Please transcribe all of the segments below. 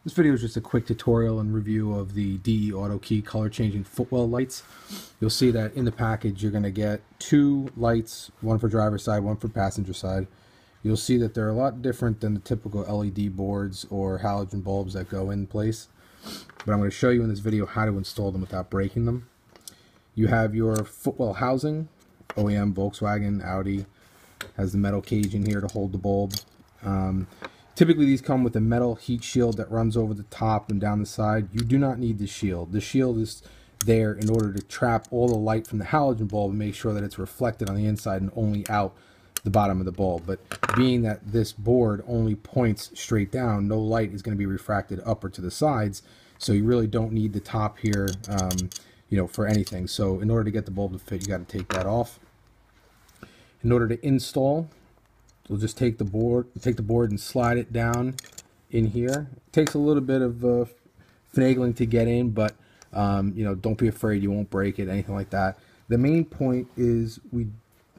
This video is just a quick tutorial and review of the deAutoKey color changing Footwell lights. You'll see that in the package you're going to get two lights, one for driver's side, one for passenger side. You'll see that they're a lot different than the typical LED boards or halogen bulbs that go in place. But I'm going to show you in this video how to install them without breaking them. You have your Footwell housing, OEM, Volkswagen, Audi, has the metal cage in here to hold the bulb. Typically these come with a metal heat shield that runs over the top and down the side. You do not need the shield. The shield is there in order to trap all the light from the halogen bulb and make sure that it's reflected on the inside and only out the bottom of the bulb. But being that this board only points straight down, no light is going to be refracted up or to the sides, so you really don't need the top here for anything. So in order to get the bulb to fit, you got to take that off. In order to install, we'll just take the board and slide it down in here. It takes a little bit of finagling to get in, but don't be afraid, you won't break it, anything like that. The main point is we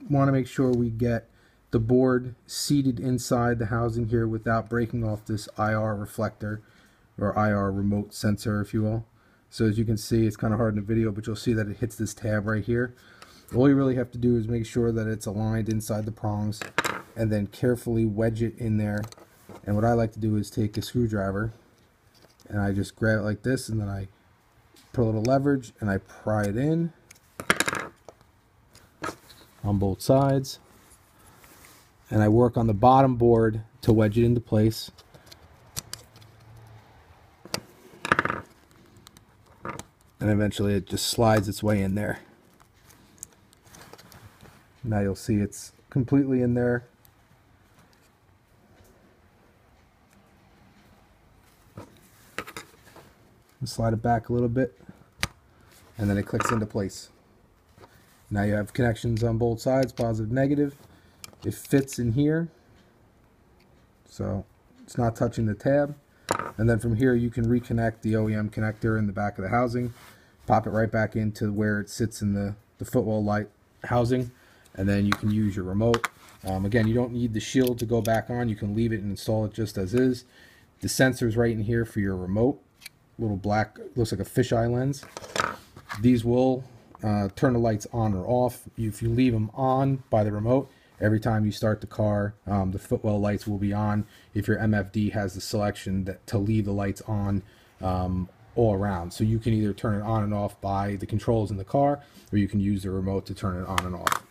want to make sure we get the board seated inside the housing here without breaking off this IR reflector or IR remote sensor, if you will. So as you can see, it's kind of hard in the video, but you'll see that it hits this tab right here. All you really have to do is make sure that it's aligned inside the prongs and then carefully wedge it in there. And what I like to do is take a screwdriver and I just grab it like this, and then I put a little leverage and I pry it in on both sides, and I work on the bottom board to wedge it into place. And eventually it just slides its way in there. Now you'll see it's completely in there. Slide it back a little bit, and then it clicks into place. Now you have connections on both sides, positive, negative. It fits in here, so it's not touching the tab. And then from here you can reconnect the OEM connector in the back of the housing, pop it right back into where it sits in the Footwell light housing, and then you can use your remote. Again, you don't need the shield to go back on. You can leave it and install it just as is. The sensor's right in here for your remote. Little black, looks like a fisheye lens. These will turn the lights on or off. If you leave them on by the remote, every time you start the car, the Footwell lights will be on. If your MFD has the selection to leave the lights on all around, so you can either turn it on and off by the controls in the car, or you can use the remote to turn it on and off.